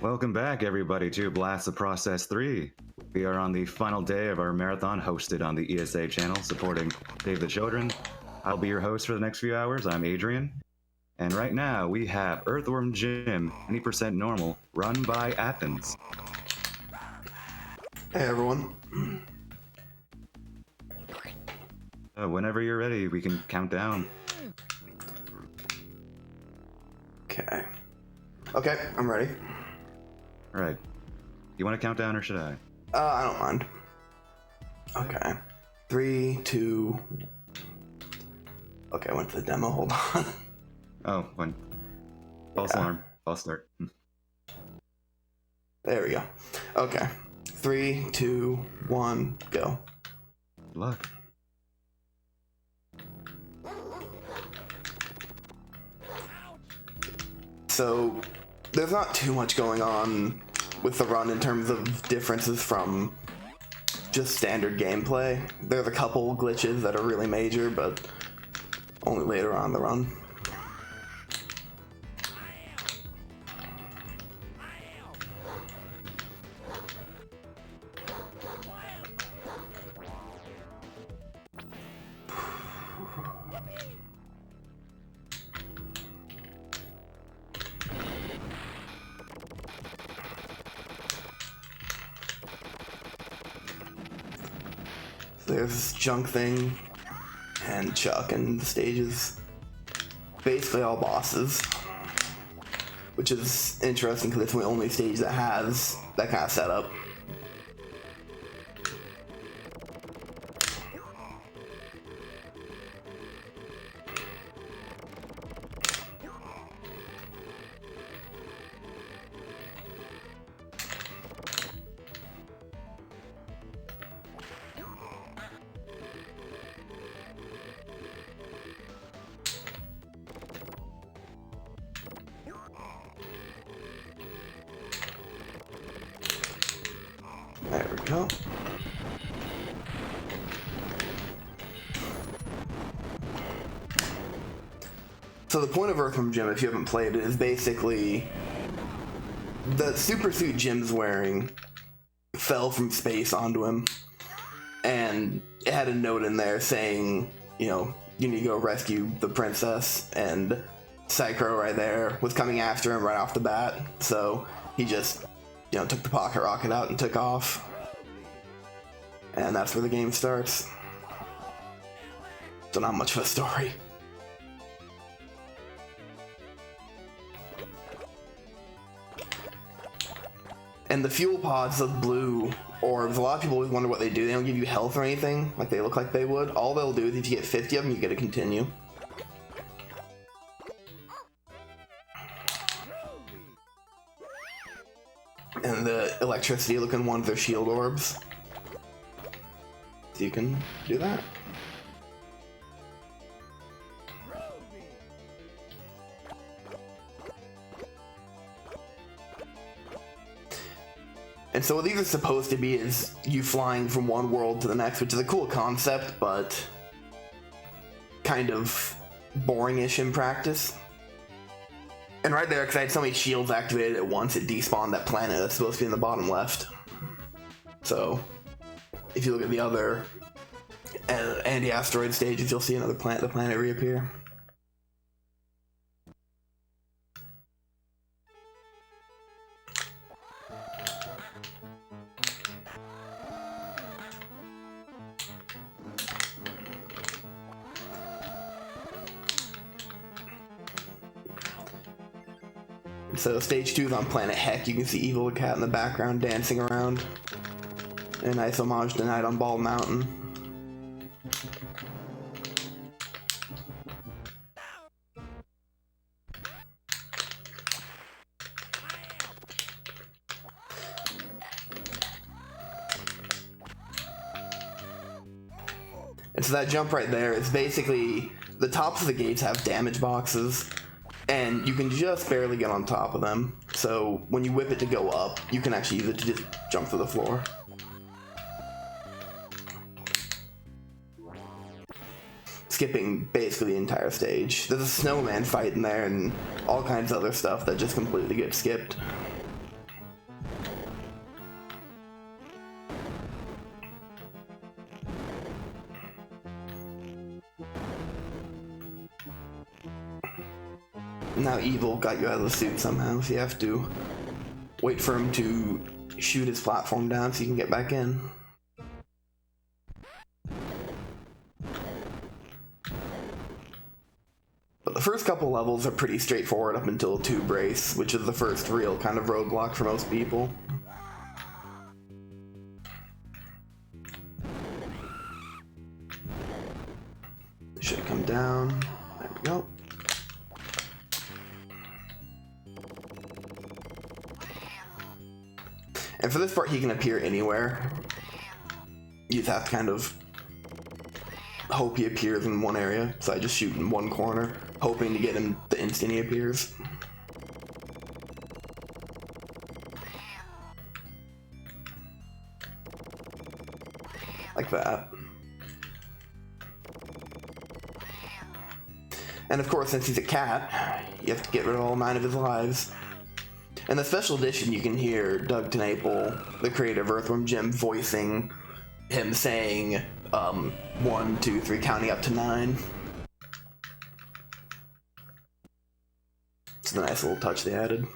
Welcome back, everybody, to Blast the Process 3. We are on the final day of our marathon hosted on the ESA channel, supporting Save the Children. I'll be your host for the next few hours. I'm Adrian. And right now, we have Earthworm Jim, 20% normal, run by Athens. Hey, everyone. Whenever you're ready, we can count down. Okay, I'm ready. All right. You want to count down or should I? I don't mind. Okay. 3, 2... Okay, I went to the demo, hold on. Oh, one. False alarm. False start. There we go. Okay. 3, 2, 1, go. Good luck. So, there's not too much going on with the run in terms of differences from just standard gameplay. There's a couple glitches that are really major, but only later on in the run. There's this junk thing, and Chuck, and the stages. Basically all bosses. Which is interesting because it's the only stage that has that kind of setup. There we go. So the point of Earthworm Jim, if you haven't played it, is basically the super suit Jim's wearing fell from space onto him, and it had a note in there saying, you know, you need to go rescue the princess, and Psycrow right there was coming after him right off the bat, so he just, you know, took the pocket rocket out and took off. And that's where the game starts. So not much of a story. And the fuel pods, those blue orbs, a lot of people always wonder what they do. They don't give you health or anything like they look like they would. All they'll do is if you get 50 of them, you get to continue. And the electricity looking ones are shield orbs. So you can do that. And so what these are supposed to be is you flying from one world to the next, which is a cool concept, but kind of boring-ish in practice. And right there, because I had so many shields activated at once, it despawned that planet that's supposed to be in the bottom left. So, if you look at the other anti-asteroid stages, you'll see another planet, the planet reappear. So stage 2 is on planet Heck. You can see Evil the Cat in the background dancing around. A nice homage to Night on Bald Mountain. And so that jump right there is basically the tops of the gates have damage boxes, and you can just barely get on top of them. So when you whip it to go up, you can actually use it to just jump to the floor. Skipping basically the entire stage. There's a snowman fight in there and all kinds of other stuff that just completely gets skipped. now Evil got you out of the suit somehow, so you have to wait for him to shoot his platform down so you can get back in. But the first couple levels are pretty straightforward up until Tube Race, which is the first real kind of roadblock for most people. Should come down. There we go. And for this part, he can appear anywhere. You just have to kind of hope he appears in one area. So I just shoot in one corner, hoping to get him the instant he appears. Like that. And of course, since he's a cat, you have to get rid of all 9 of his lives. In the special edition, you can hear Doug TenNapel, the creator of Earthworm Jim, voicing him saying 1, 2, 3, counting up to 9. It's a nice little touch they added.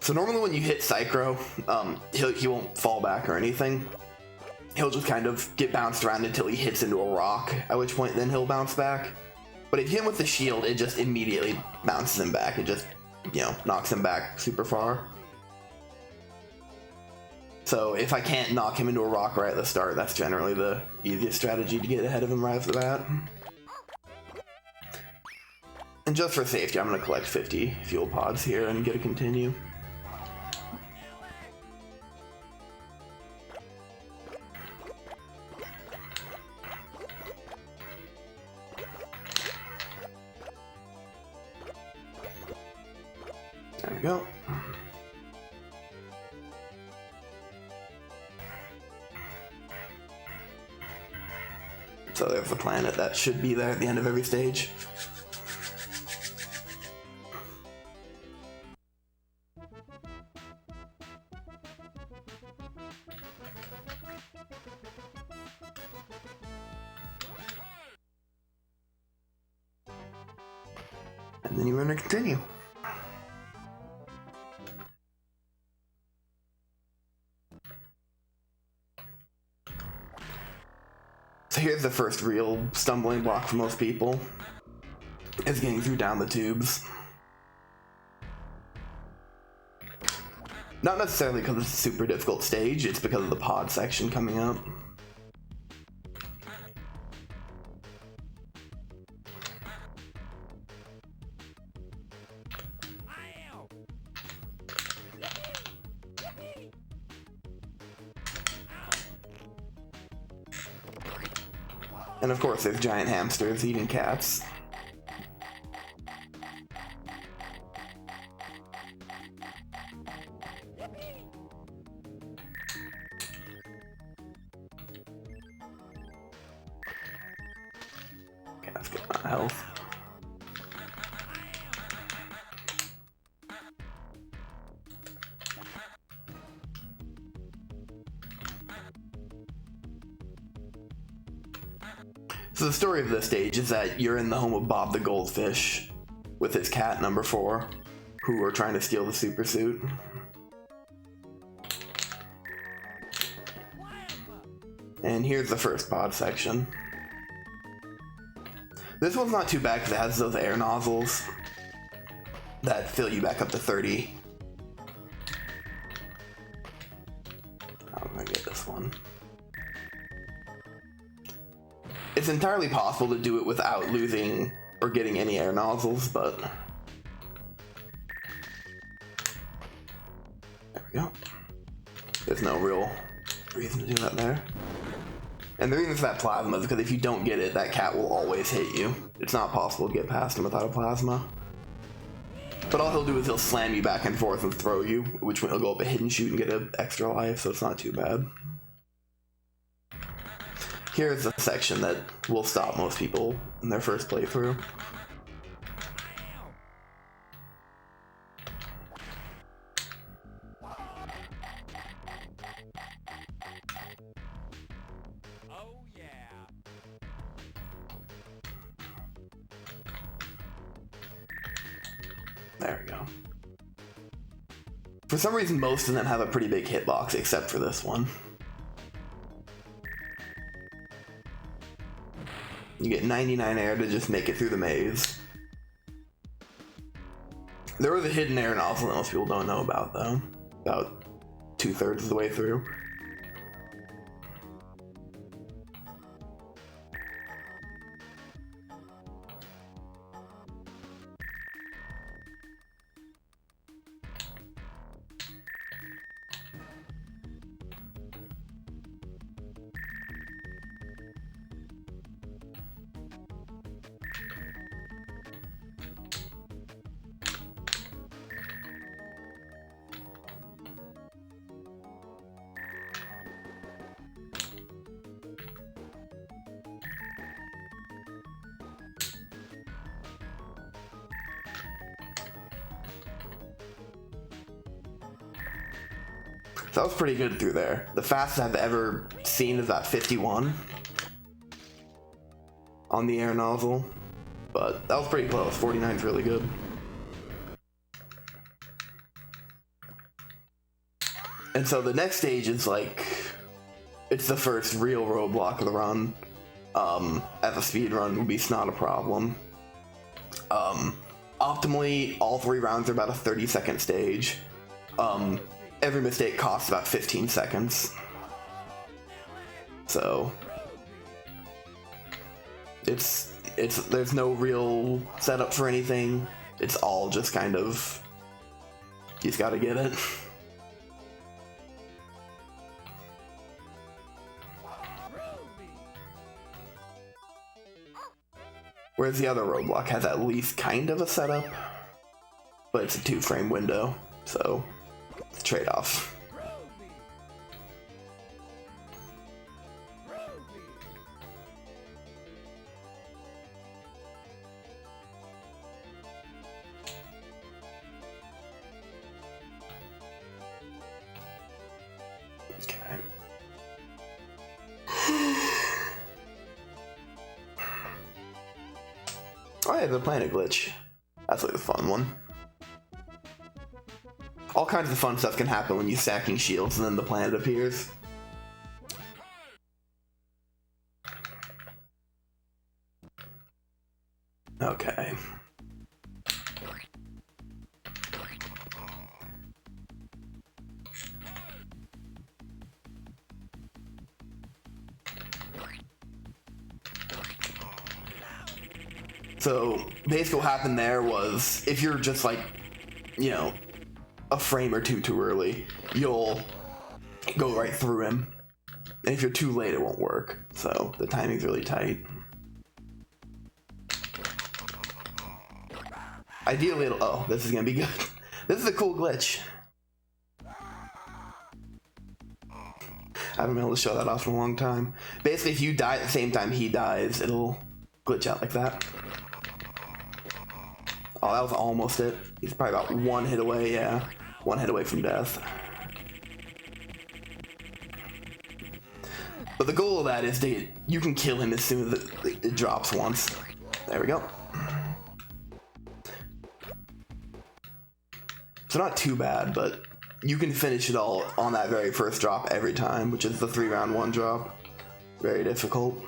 So normally when you hit Psycrow, he won't fall back or anything. He'll just kind of get bounced around until he hits into a rock, at which point then he'll bounce back. But if you hit him with the shield, it just immediately bounces him back. It just, you know, knocks him back super far. So if I can't knock him into a rock right at the start, that's generally the easiest strategy to get ahead of him right off the bat. And just for safety, I'm going to collect 50 fuel pods here and get a continue. There we go. So there's the planet that should be there at the end of every stage. And then you want to continue. So here's the first real stumbling block for most people, is getting through down the tubes. Not necessarily because it's a super difficult stage, it's because of the pod section coming up. And of course, there's giant hamsters eating cats. Okay, let's get my health. So the story of this stage is that you're in the home of Bob the Goldfish with his cat number 4, who are trying to steal the super suit. And here's the first pod section. This one's not too bad because it has those air nozzles that fill you back up to 30. How am I gonna get this one? It's entirely possible to do it without losing or getting any air nozzles, but there we go. There's no real reason to do that there. And the reason for that plasma is because if you don't get it, that cat will always hit you. It's not possible to get past him without a plasma. But all he'll do is he'll slam you back and forth and throw you, which he'll go up a hidden chute and get an extra life, so it's not too bad. Here's a section that will stop most people in their first playthrough. There we go. For some reason, most of them have a pretty big hitbox, except for this one. You get 99 air to just make it through the maze. There was a hidden air nozzle that most people don't know about, though. About 2/3 of the way through. So that was pretty good through there. The fastest I've ever seen is at 51 on the air nozzle, but that was pretty close. 49 is really good. And so the next stage is like, it's the first real roadblock of the run. As a speed run would be not a problem. Optimally, all 3 rounds are about a 30-second stage. Every mistake costs about 15 seconds. So there's no real setup for anything. It's all just kind of, you just gotta get it. Whereas the other roadblock has at least kind of a setup, but it's a 2-frame window, so it's a trade-off. Okay. Oh yeah, the planet glitch. That's like the fun one. All kinds of fun stuff can happen when you're stacking shields and then the planet appears. Okay. So basically what happened there was, if you're just like, you know, a frame or two too early, you'll go right through him. And if you're too late, it won't work. So the timing's really tight. Ideally it'll, oh, this is gonna be good. This is a cool glitch. I haven't been able to show that off in a long time. Basically, if you die at the same time he dies, it'll glitch out like that. Oh, that was almost it. He's probably about 1 hit away, yeah. 1 hit away from death. But the goal of that is that you can kill him as soon as it drops once. There we go. So not too bad, but you can finish it all on that very first drop every time, which is the 3-round 1 drop. Very difficult.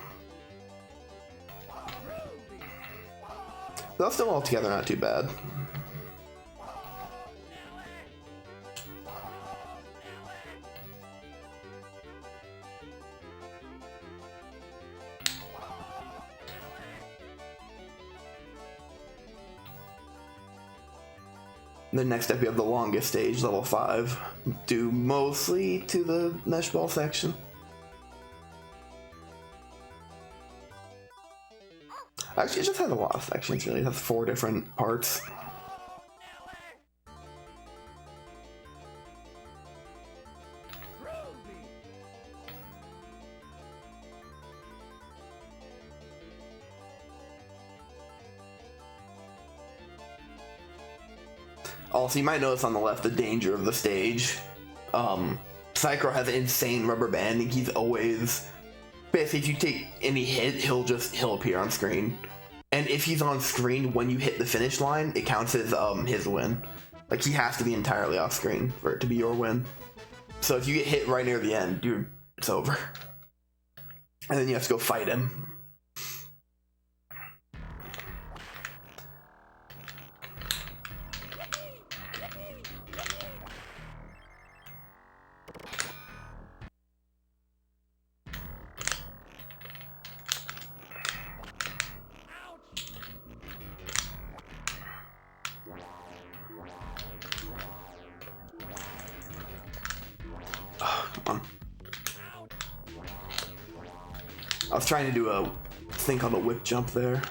Though still altogether not too bad. Then next up we have the longest stage, level 5, due mostly to the mesh ball section. Actually, it just has a lot of sections, really. It has 4 different parts. Also, you might notice on the left the danger of the stage. Psycrow has insane rubber banding. He's always... Basically, if you take any hit, he'll appear on screen. And if he's on screen when you hit the finish line, it counts as his win. Like, he has to be entirely off screen for it to be your win. So if you get hit right near the end, it's over. And then you have to go fight him. I was trying to do a thing called a whip jump there.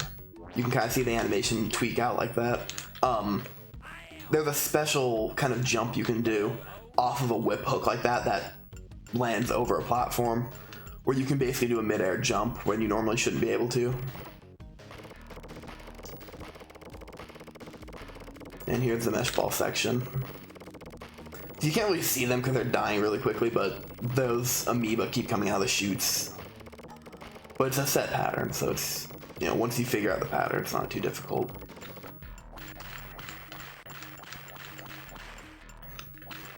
You can kind of see the animation tweak out like that. There's a special kind of jump you can do off of a whip hook like that that lands over a platform, where you can basically do a mid-air jump when you normally shouldn't be able to. And here's the mesh ball section. You can't really see them because they're dying really quickly, but those amoeba keep coming out of the chutes. But it's a set pattern, so it's, once you figure out the pattern, it's not too difficult.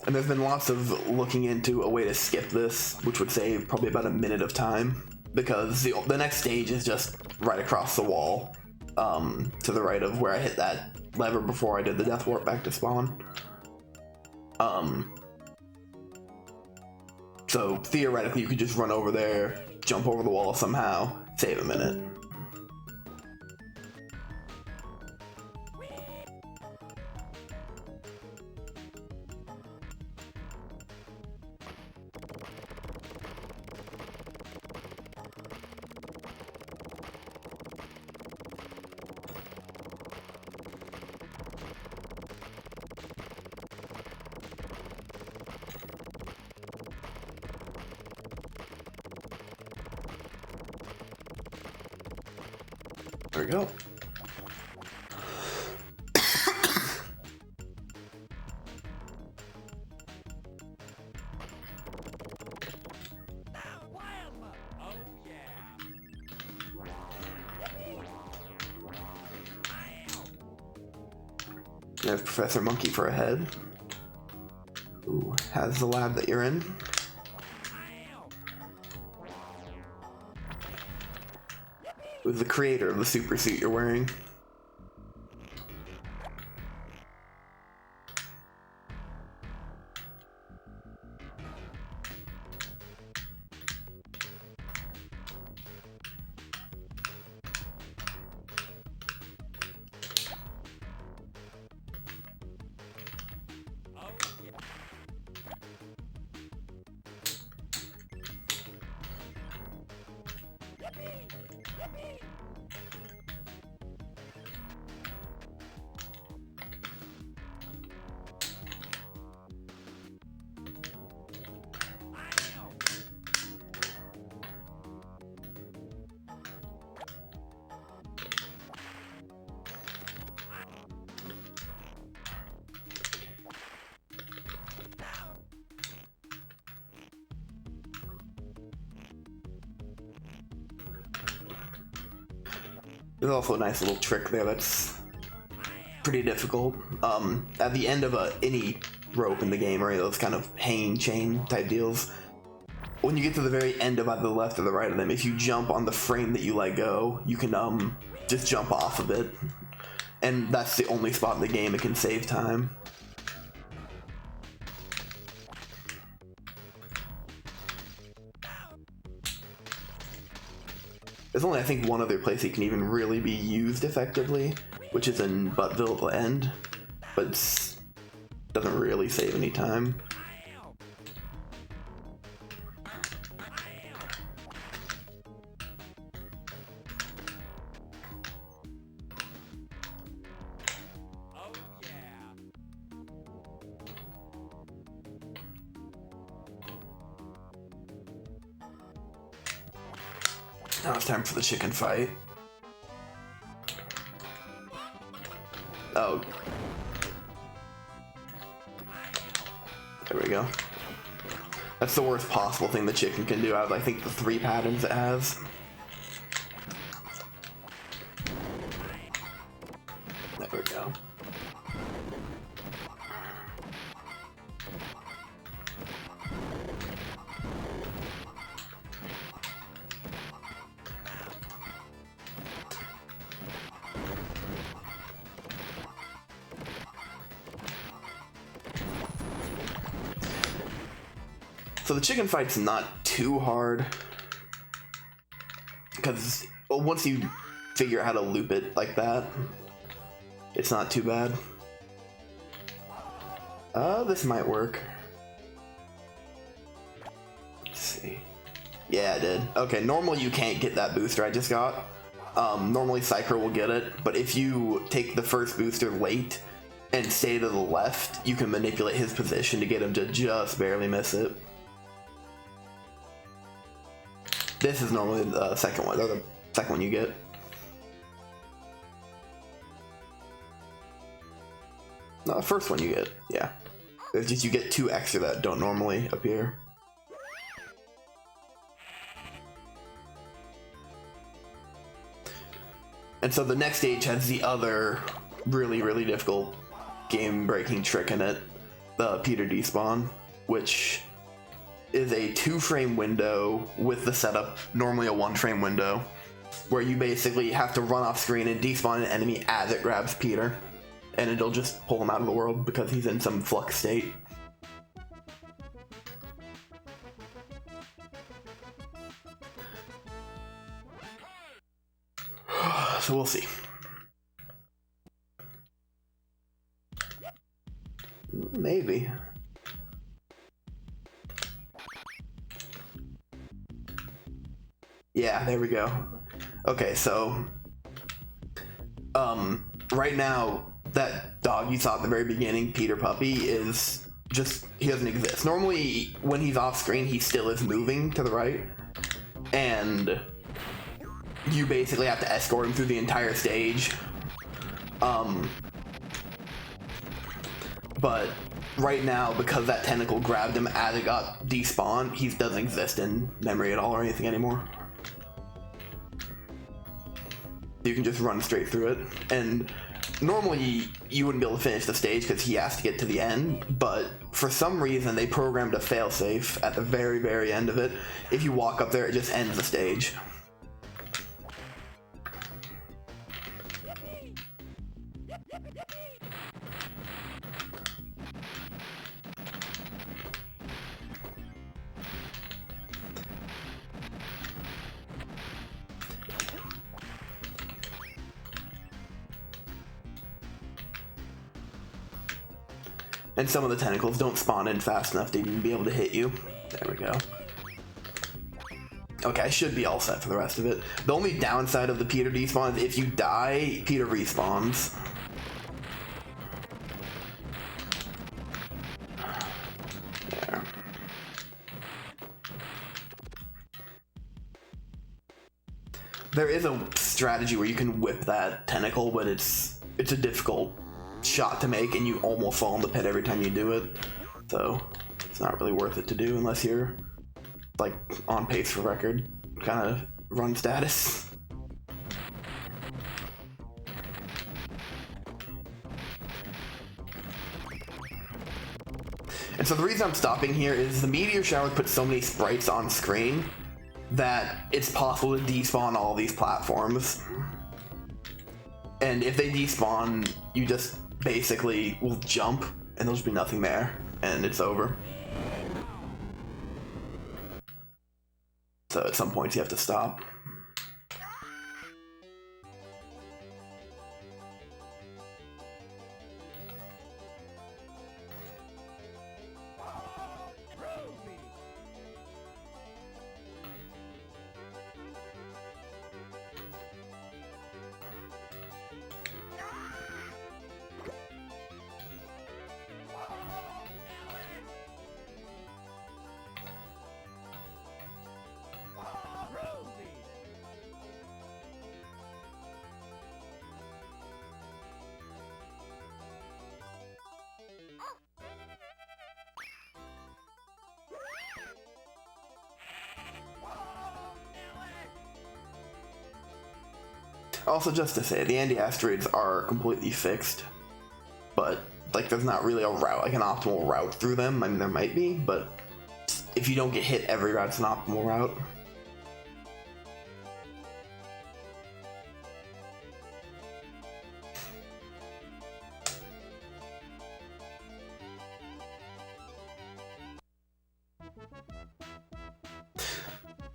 And there's been lots of looking into a way to skip this, which would save probably about a minute of time, because the next stage is just right across the wall, to the right of where I hit that lever before I did the death warp back to spawn. So theoretically, you could just run over there, jump over the wall somehow, save a minute. There we go. There's Professor Monkey for a head. Who has the lab that you're in? Who's the creator of the super suit you're wearing? There's also a nice little trick there that's pretty difficult. At the end of any rope in the game, or any of those kind of hanging chain type deals, when you get to the very end of either the left or the right of them, if you jump on the frame that you let go, you can just jump off of it. And that's the only spot in the game it can save time. There's only, I think, one other place it can even really be used effectively, which is in Buttville at the end, but it doesn't really save any time. Now it's time for the chicken fight. Oh. There we go. That's the worst possible thing the chicken can do out of, I think, the 3 patterns it has. So the chicken fight's not too hard, because once you figure out how to loop it like that, it's not too bad. This might work. Let's see. Yeah, it did. Okay, normally you can't get that booster I just got. Normally Psycrow will get it, but if you take the first booster late and stay to the left, you can manipulate his position to get him to just barely miss it. This is normally the second one, or the second one you get. No, the first one you get, yeah. It's just you get 2 extra that don't normally appear. And so the next stage has the other really, really difficult game-breaking trick in it, the Peter despawn, which is a 2-frame window with the setup normally a 1-frame window, where you basically have to run off screen and despawn an enemy as it grabs Peter, and it'll just pull him out of the world because he's in some flux state. So we'll see. Maybe. Yeah, there we go. Okay, so right now that dog you saw at the very beginning, Peter Puppy, is just, he doesn't exist. Normally when he's off screen he still is moving to the right, and you basically have to escort him through the entire stage. But right now, because that tentacle grabbed him as it got despawned, he doesn't exist in memory at all or anything anymore. You can just run straight through it, and normally you wouldn't be able to finish the stage because he has to get to the end, but for some reason they programmed a failsafe at the very, very end of it. If you walk up there, it just ends the stage. And some of the tentacles don't spawn in fast enough to even be able to hit you. There we go. Okay, I should be all set for the rest of it. The only downside of the Peter despawn is if you die, Peter respawns. There. There is a strategy where you can whip that tentacle, but it's a difficult shot to make, and you almost fall in the pit every time you do it, so it's not really worth it to do unless you're like on pace for record kind of run status. And so the reason I'm stopping here is the Meteor Shower puts so many sprites on screen that it's possible to despawn all these platforms, and if they despawn, you just basically will jump and there'll just be nothing there and it's over. So at some points you have to stop. Also, just to say, the anti-asteroids are completely fixed, but like there's not really a route, like an optimal route through them. I mean, there might be, but if you don't get hit every route's an optimal route.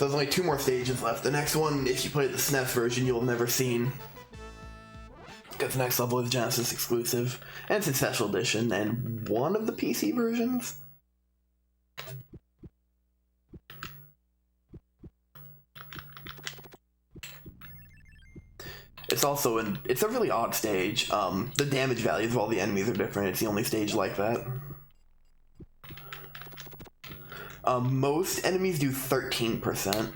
there's only 2 more stages left. The next one, if you play the SNES version, you'll have never seen. Because the next level is Genesis exclusive, and it's a special edition, and one of the PC versions. It's also it's a really odd stage. The damage values of all the enemies are different. It's the only stage like that. Most enemies do 13%.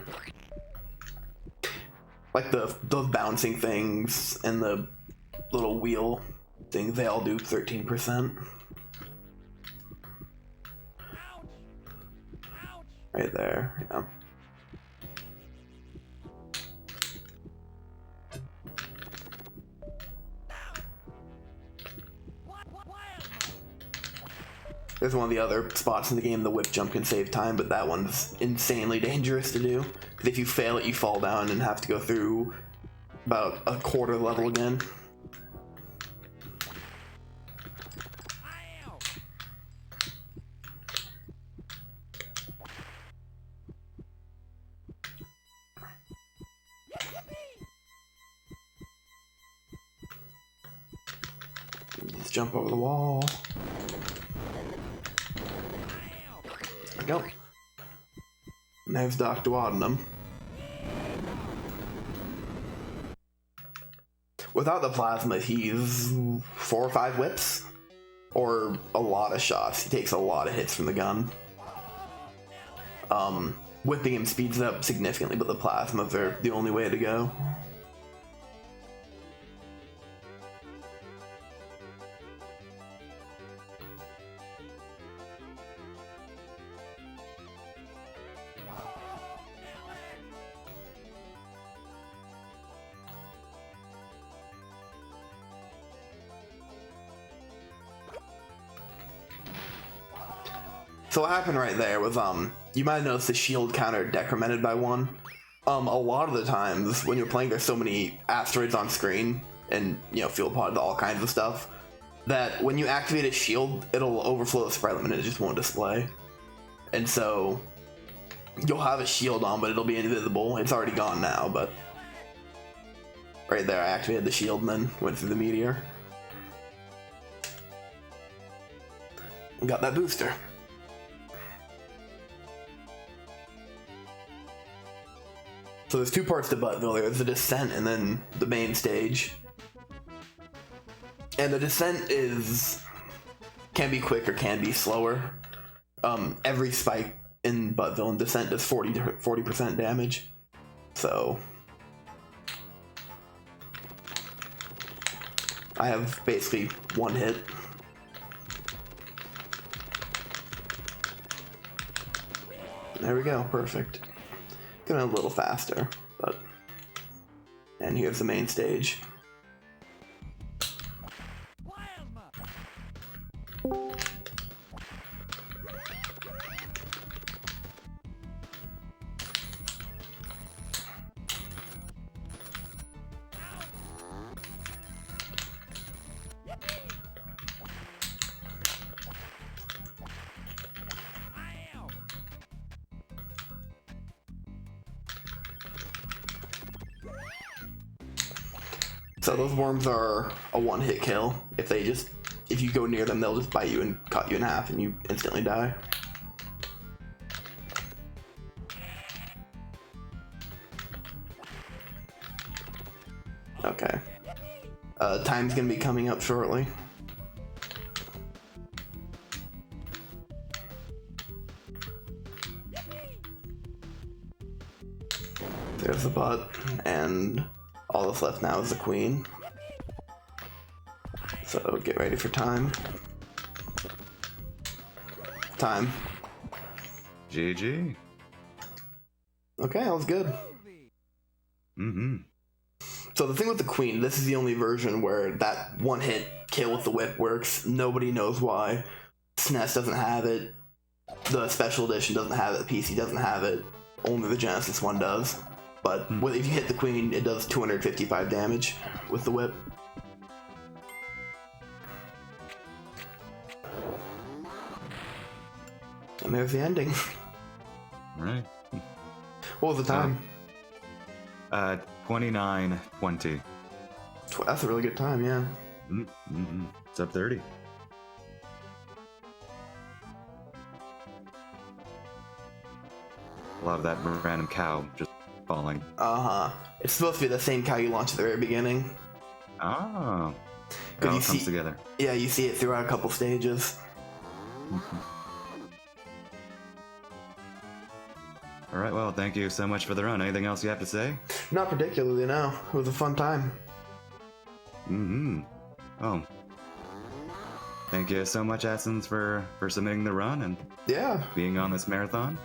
Like those bouncing things and the little wheel things, they all do 13%. Right there, yeah. There's one of the other spots in the game, the whip jump can save time, but that one's insanely dangerous to do. Because if you fail it, you fall down and have to go through about a quarter level again. Just jump over the wall. There we go. And there's Dr. Waddenham. Without the plasma, he's 4 or 5 whips. Or a lot of shots. He takes a lot of hits from the gun. Whipping him speeds it up significantly, but the plasmas are the only way to go. So what happened right there was, you might have noticed the shield counter decremented by 1. A lot of the times when you're playing, there's so many asteroids on screen and, you know, fuel pods, all kinds of stuff, that when you activate a shield, it'll overflow the sprite limit and it just won't display. And so you'll have a shield on, but it'll be invisible. It's already gone now, but right there I activated the shield and then went through the Meteor. And got that booster. So there's 2 parts to Buttville. There's the descent and then the main stage. And the descent can be quick or can be slower. Every spike in Buttville and descent does 40% damage. So I have basically 1 hit. There we go, perfect. Going a little faster, but... And here's the main stage. So those worms are a 1-hit kill. If you go near them, they'll just bite you and cut you in half and you instantly die. Okay. Time's gonna be coming up shortly. There's the butt, and all that's left now is the queen. So get ready for time. Time. GG. Okay, that was good. Mm-hmm. So the thing with the queen, this is the only version where that 1-hit kill with the whip works. Nobody knows why. SNES doesn't have it. The special edition doesn't have it. The PC doesn't have it. Only the Genesis one does. But if you hit the queen, it does 255 damage with the whip. And there's the ending. Right. What was the time? 29:20. That's a really good time, yeah. Mm-hmm. It's up 30. A lot of that random cow just falling. It's supposed to be the same cow you launched at the very beginning. Oh. It you all see, comes together. Yeah, you see it throughout a couple stages. All right, well, thank you so much for the run. Anything else you have to say? Not particularly, no. It was a fun time. Oh. Thank you so much, Essence, for submitting the run and being on this marathon.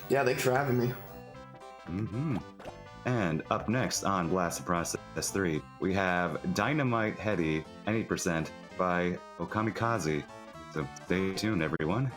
Yeah, thanks for having me. And up next on Blast the Process 3, we have Dynamite Heady, Any% by Okamikaze. So stay tuned, everyone.